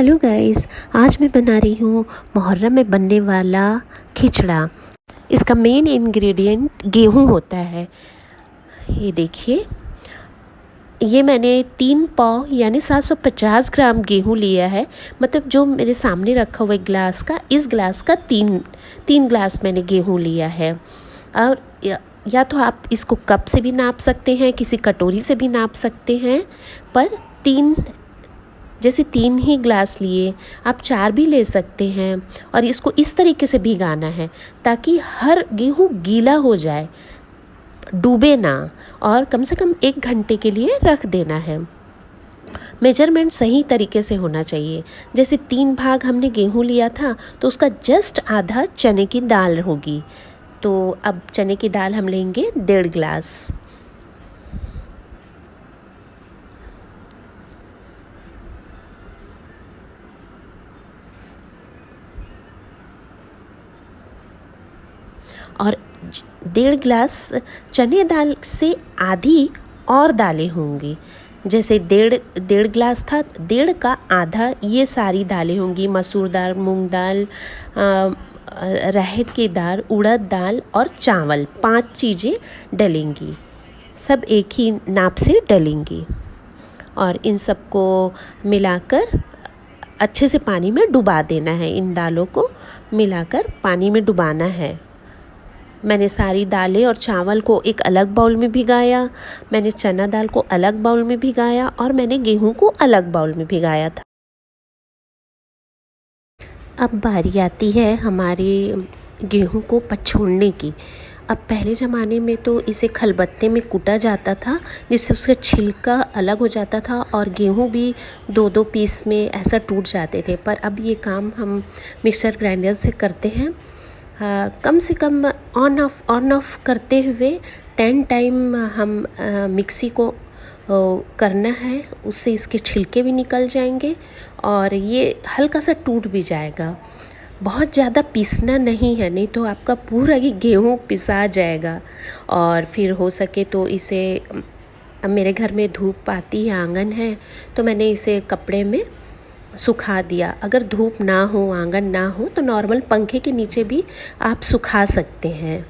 Hello guys, आज मैं बना रही हूँ मुहर्रम में बनने वाला खिचड़ा। इसका मेन इंग्रेडिएंट गेहूँ होता है। ये देखिए, ये मैंने 3 पाव यानी 750 ग्राम गेहूँ लिया है। मतलब जो मेरे सामने रखा हुआ गिलास का, इस गिलास का तीन ग्लास मैंने गेहूँ लिया है। और या तो आप इसको कप से भी नाप सकते हैं, किसी कटोरी से भी नाप सकते हैं, पर जैसे 3 ही ग्लास लिए, आप 4 भी ले सकते हैं। और इसको इस तरीके से भिगाना है ताकि हर गेहूँ गीला हो जाए, डूबे ना, और कम से कम 1 घंटे के लिए रख देना है। मेजरमेंट सही तरीके से होना चाहिए। जैसे 3 भाग हमने गेहूँ लिया था तो उसका जस्ट आधा चने की दाल होगी। तो अब चने की दाल हम लेंगे 1.5 गिलास। और 1.5 गिलास चने दाल से आधी और दालें होंगी। जैसे डेढ़ गिलास था, 1.5 का आधा ये सारी दालें होंगी। मसूर दाल, मूंग दाल, राहर की दाल, उड़द दाल और चावल, 5 चीज़ें डलेंगी। सब एक ही नाप से डलेंगी और इन सबको मिलाकर अच्छे से पानी में डुबा देना है। इन दालों को मिलाकर पानी में डुबाना है। मैंने सारी दालें और चावल को एक अलग बाउल में भिगाया, मैंने चना दाल को अलग बाउल में भिगाया और मैंने गेहूं को अलग बाउल में भिगाया था। अब बारी आती है हमारे गेहूं को पछोड़ने की। अब पहले ज़माने में तो इसे खलबत्ते में कूटा जाता था, जिससे उसका छिलका अलग हो जाता था और गेहूं भी 2-2 पीस में ऐसा टूट जाते थे। पर अब ये काम हम मिक्सर ग्राइंडर से करते हैं। कम से कम ऑन ऑफ करते हुए 10 टाइम हम मिक्सी को करना है। उससे इसके छिलके भी निकल जाएंगे और ये हल्का सा टूट भी जाएगा। बहुत ज़्यादा पीसना नहीं है, नहीं तो आपका पूरा ही गेहूँ पिसा जाएगा। और फिर हो सके तो इसे, अब मेरे घर में धूप आती है, आंगन है, तो मैंने इसे कपड़े में सुखा दिया। अगर धूप ना हो, आंगन ना हो, तो नॉर्मल पंखे के नीचे भी आप सुखा सकते हैं।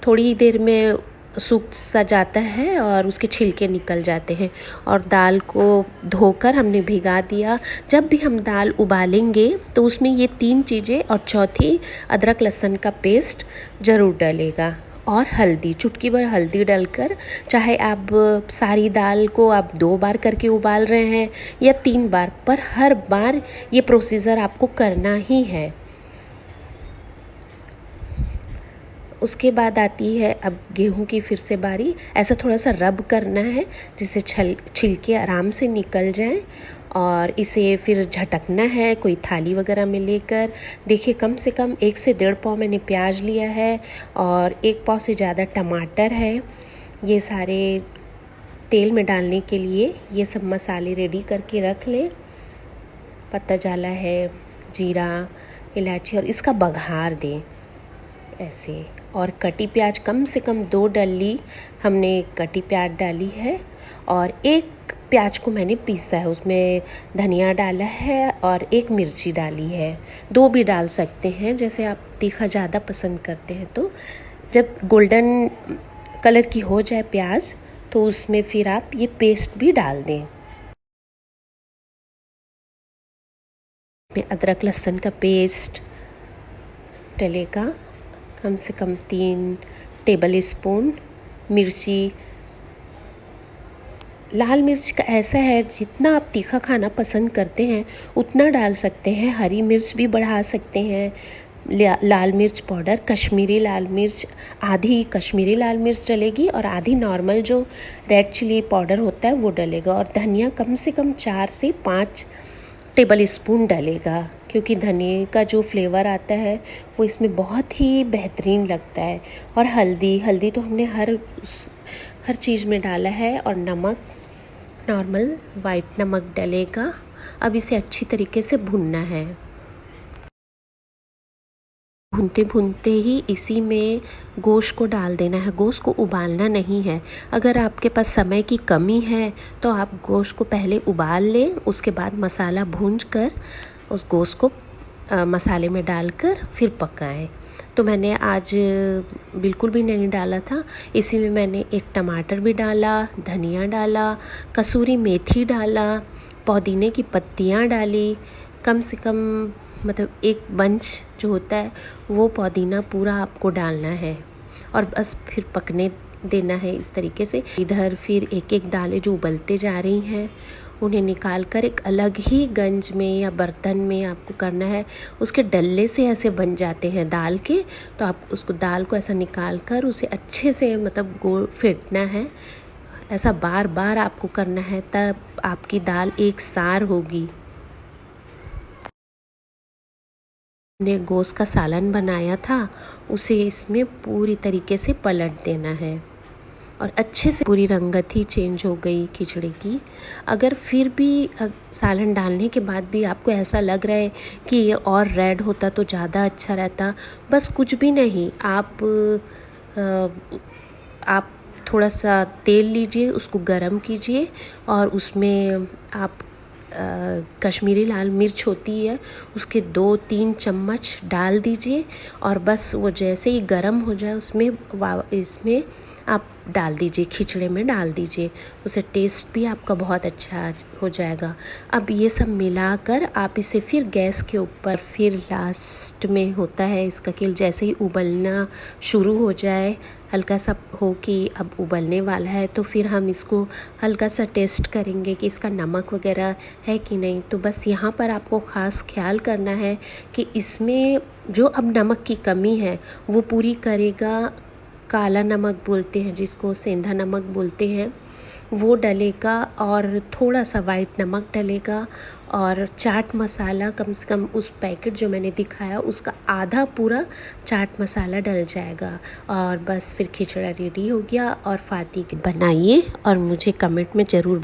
थोड़ी देर में सूख सा जाता है और उसके छिलके निकल जाते हैं। और दाल को धोकर हमने भिगा दिया। जब भी हम दाल उबालेंगे तो उसमें ये 3 चीज़ें और चौथी अदरक लहसुन का पेस्ट ज़रूर डलेगा। और हल्दी, चुटकी भर हल्दी डालकर, चाहे आप सारी दाल को आप 2 बार करके उबाल रहे हैं या 3 बार, पर हर बार ये प्रोसीजर आपको करना ही है। उसके बाद आती है अब गेहूं की फिर से बारी। ऐसा थोड़ा सा रब करना है जिससे छिलके आराम से निकल जाएं। और इसे फिर झटकना है कोई थाली वगैरह में लेकर। देखिए, कम से कम 1 से 1.5 पाव मैंने प्याज लिया है और 1 पाव से ज़्यादा टमाटर है। ये सारे तेल में डालने के लिए ये सब मसाले रेडी करके रख लें। पत्ता जाला है, जीरा, इलायची, और इसका बघार दें ऐसे। और कटी प्याज कम से कम 2 डली हमने कटी प्याज डाली है और 1 प्याज को मैंने पीसा है, उसमें धनिया डाला है और 1 मिर्ची डाली है। 2 भी डाल सकते हैं, जैसे आप तीखा ज़्यादा पसंद करते हैं। तो जब गोल्डन कलर की हो जाए प्याज, तो उसमें फिर आप ये पेस्ट भी डाल दें। अदरक लहसुन का पेस्ट डलेगा, कम से कम 3 टेबल स्पून। मिर्ची, लाल मिर्च का ऐसा है, जितना आप तीखा खाना पसंद करते हैं उतना डाल सकते हैं। हरी मिर्च भी बढ़ा सकते हैं। लाल मिर्च पाउडर, कश्मीरी लाल मिर्च, आधी कश्मीरी लाल मिर्च डलेगी और आधी नॉर्मल जो रेड चिली पाउडर होता है वो डलेगा। और धनिया कम से कम 4 से 5 टेबल स्पून डलेगा, क्योंकि धनिया का जो फ्लेवर आता है वो इसमें बहुत ही बेहतरीन लगता है। और हल्दी तो हमने हर चीज़ में डाला है। और नमक, नॉर्मल वाइट नमक डलेगा। अब इसे अच्छी तरीके से भूनना है। भूनते भूनते ही इसी में गोश्त को डाल देना है। गोश्त को उबालना नहीं है। अगर आपके पास समय की कमी है तो आप गोश्त को पहले उबाल लें, उसके बाद मसाला भूंज कर उस गोश्त को मसाले में डालकर फिर पकाएं। तो मैंने आज बिल्कुल भी नहीं डाला था। इसी में मैंने एक टमाटर भी डाला, धनिया डाला, कसूरी मेथी डाला, पुदीने की पत्तियाँ डाली, कम से कम मतलब एक बंच जो होता है वो पुदीना पूरा आपको डालना है और बस फिर पकने देना है इस तरीके से। इधर फिर एक एक दालें जो उबलते जा रही हैं उन्हें निकाल कर एक अलग ही गंज में या बर्तन में आपको करना है। उसके डल्ले से ऐसे बन जाते हैं दाल के, तो आप उसको दाल को ऐसा निकाल कर उसे अच्छे से मतलब गोल फेंटना है। ऐसा बार बार आपको करना है, तब आपकी दाल एक सार होगी। ने गोश्त का सालन बनाया था उसे इसमें पूरी तरीके से पलट देना है और अच्छे से पूरी रंगत ही चेंज हो गई खिचड़ी की। अगर फिर भी सालन डालने के बाद भी आपको ऐसा लग रहा है कि ये और रेड होता तो ज़्यादा अच्छा रहता, बस कुछ भी नहीं, आप थोड़ा सा तेल लीजिए, उसको गरम कीजिए और उसमें आप कश्मीरी लाल मिर्च होती है उसके 2-3 चम्मच डाल दीजिए और बस वो जैसे ही गरम हो जाए इसमें आप डाल दीजिए, खिचड़े में डाल दीजिए। उसे टेस्ट भी आपका बहुत अच्छा हो जाएगा। अब ये सब मिलाकर आप इसे फिर गैस के ऊपर, फिर लास्ट में होता है इसका कि जैसे ही उबलना शुरू हो जाए, हल्का सा हो कि अब उबलने वाला है, तो फिर हम इसको हल्का सा टेस्ट करेंगे कि इसका नमक वगैरह है कि नहीं। तो बस यहाँ पर आपको ख़ास ख्याल करना है कि इसमें जो अब नमक की कमी है वो पूरी करेगा काला नमक बोलते हैं जिसको, सेंधा नमक बोलते हैं, वो डलेगा और थोड़ा सा वाइट नमक डलेगा और चाट मसाला कम से कम उस पैकेट जो मैंने दिखाया उसका आधा पूरा चाट मसाला डल जाएगा और बस फिर खिचड़ा रेडी हो गया। और फाती बनाइए और मुझे कमेंट में ज़रूर